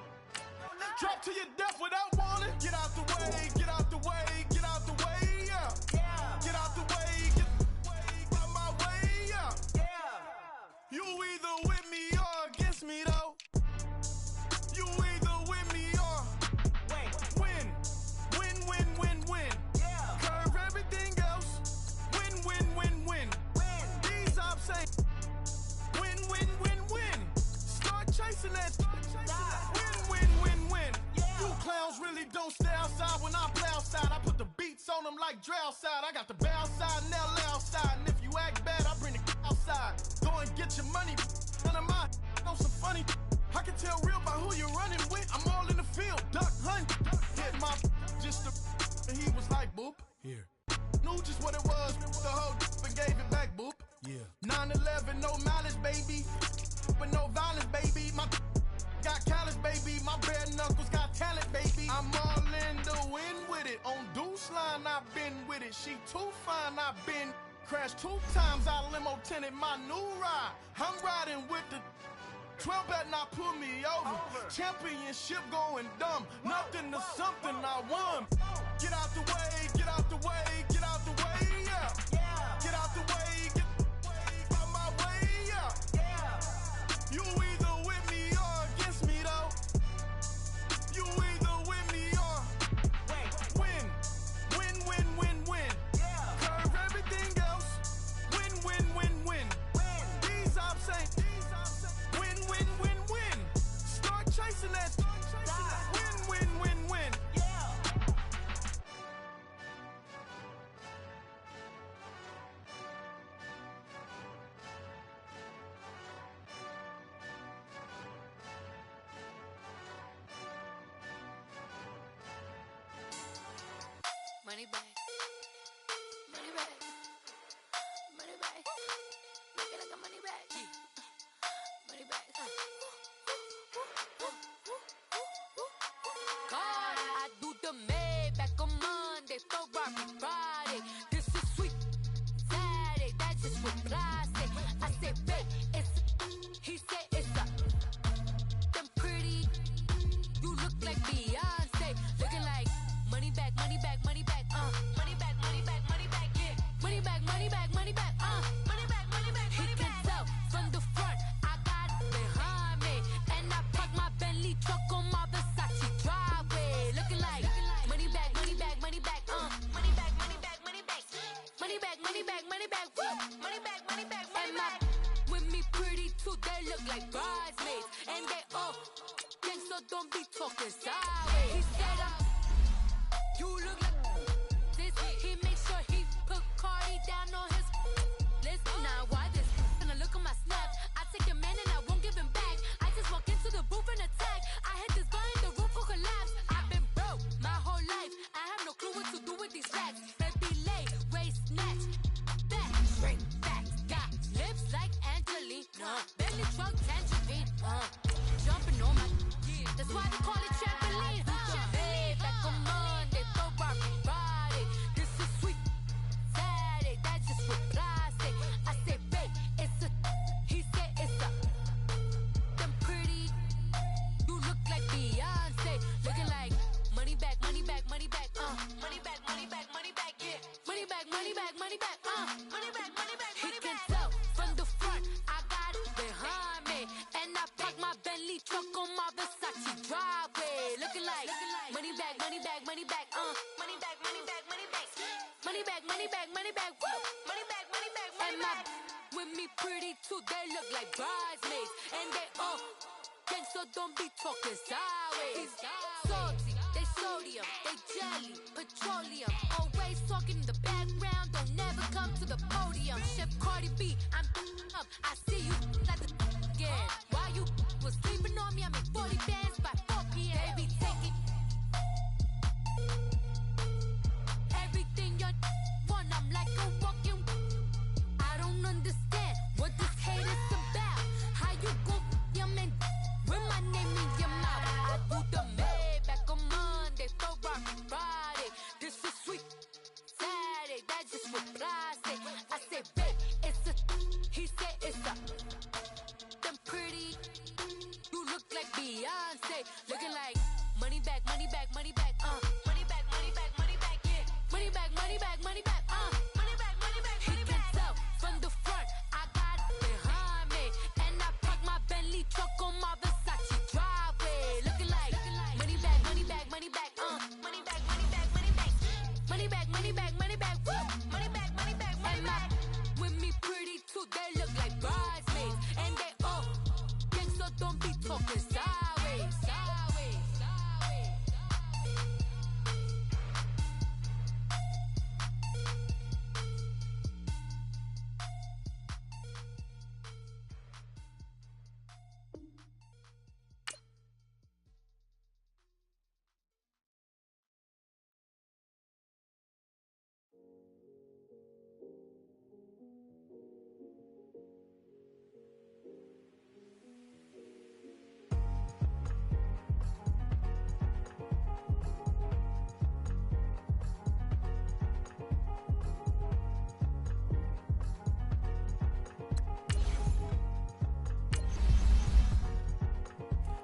drop to your death without warning. Get out the way, get out the way, get out the way, yeah. Get out the way, get out my way, yeah. You either with me or against me, though. You either with me or win. Curve everything else. Win. These I'm saying. Win. Start chasing that. Win. You clowns really don't stay outside when I play outside. I put the beats on them like drow side. I got the bow side and they'll lay outside. And if you act bad, I bring the outside. Go and get your money. None of my on some funny. I can tell real by who you're running with. I'm all in the field. Duck hunt. Hit my just the and he was like boop. Here. Knew just what it was. The whole and gave it back boop. Yeah. 9/11, no mileage, baby. But no violence, baby. My got callous, baby. My bare knuckles got talent, baby. I'm all in the wind with it. On Deuce line, I've been with it. She too fine, I've been crashed 2 times. I limo tinted my new ride. I'm riding with the 12 better not pull me over. Championship going dumb. Nothing to something I won. Get out the way, get out the way, get out the way, yeah. Get out the way, get out my way, yeah. You either with me or against me, though. You either with me or win. Curve everything else. Win. These I'm saying. Win. Start chasing that. Win. Money back. Make it like a money back. Money back. God, I do the Maybach on Monday, Ferrari Friday. This is sweet Saturday, that's just what I say. I say, babe, he said it's a them pretty. You look like Beyonce, looking like money back, yeah. Money back, money back, yeah. Money back, he can tell from the front, I got it behind me. And I park my Bentley truck on my Versace driveway. Looking like money back, woo. Money back, and my with me pretty too, they look like bridesmaids. And they all think so, don't be talking sideways. He said you look like this. He makes sure he put Cardi down on his list. Now why this? When I look at my snaps, I take a man and I won't give him back. I just walk into the booth and attack. I hit this guy in the roof will collapse. I've been broke my whole life. I have no clue what to do with these racks. Baby lay, waist snatch. Back, straight back. Got lips like Angelina. Belly truck tangerine. Jumping on my. That's why they call it trampoline. Hey, back on Monday, throw rock Friday. This is sweet Saturday. That's just what I say. I say, babe, it's a. He said it's a. Them pretty. You look like Beyonce. Looking like money back, money back, money back. Money back, money back, money back. Yeah. Money back, money back, money back. Money back, money back, money back. He can tell from the front. I got it behind me, and I park my Bentley truck on my Versace driveway. Looking like money back, money back, money back. Money back, money back, money back. Money back, money back, money back. Woo. Money back, money back, money back. With me pretty too, they look like bridesmaids, and they all gang, so don't be talking sideways. Salty, they sodium, they jelly, petroleum. Always talking in the background, don't never come to the podium. Chef Cardi B, I'm up. I see you like the again. While you was sleeping on me, I made 40 bands by 4 p.m. Baby, take it. Everything you want, I'm like a walking. I don't understand what this hate is about. How you go, your man, with my name in your mouth. I do the Maybach on Monday, throw rock Friday. This is sweet Saturday, that's just what I say. I say, babe, it's a. He said it's a. Them pretty. You look like Beyonce. Looking like money back, money back, money back. Money back, money back, money back. Yeah. Money back, money back, money back. Money back, money back, money back. He can tell from the front. I got it behind me, and I park my Bentley truck on my Versace driveway. Looking like money back, money back, money back. Money back, money back, money back. Money back, money back, money back. Woo. Money back, money back, money back. With me pretty too, they look like bridesmaids, and they all gang, so don't be talking sideways. Sideways, sideways.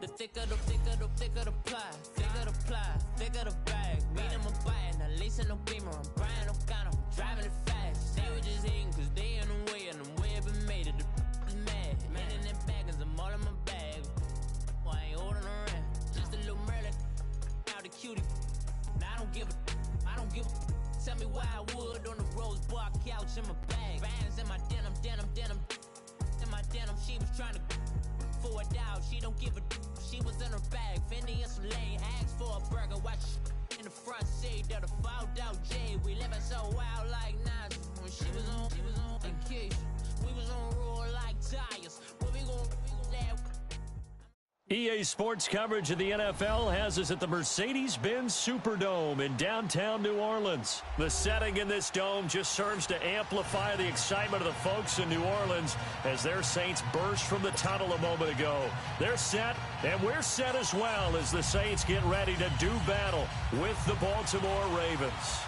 The thicker the pie, thicker the bag. Beat them a bite, now lacing no beamer. I'm Brian O'Connor, driving it fast. They were just hating cause they in the way, and the way I've been made it. The is mad. Man in them baggins, I'm all in my bag. I ain't holding around. Just a little Merlin, out the cutie. Now I don't give a. Tell me why I would on the rose bar couch in my bag. Bands in my denim. In my denim, she was trying to for a doubt. She don't give a. She was in her bag, Fendi and some lane. Asked for a burger, watch in the front seat of the fouled out J. We living so wild like Nas. When she was on vacation, we was on roll like tires. What we gon' that? EA Sports coverage of the NFL has us at the Mercedes-Benz Superdome in downtown New Orleans. The setting in this dome just serves to amplify the excitement of the folks in New Orleans as their Saints burst from the tunnel a moment ago. They're set, and we're set as well as the Saints get ready to do battle with the Baltimore Ravens.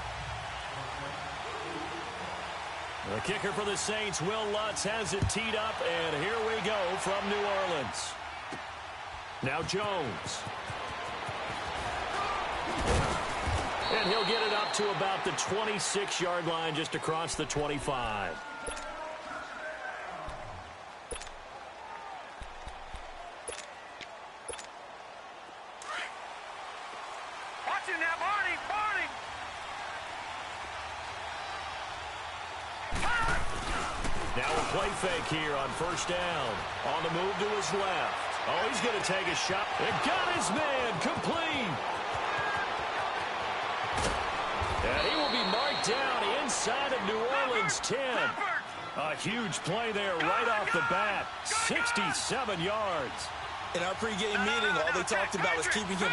The kicker for the Saints, Will Lutz, has it teed up, and here we go from New Orleans. Now Jones. And he'll get it up to about the 26-yard line, just across the 25. Watching that, Barney! Now a play fake here on first down. On the move to his left. Oh, he's going to take a shot. And got his man complete. And he will be marked down inside of New Orleans 10. A huge play there right off the bat. 67 yards. In our pregame meeting, all they talked about was keeping him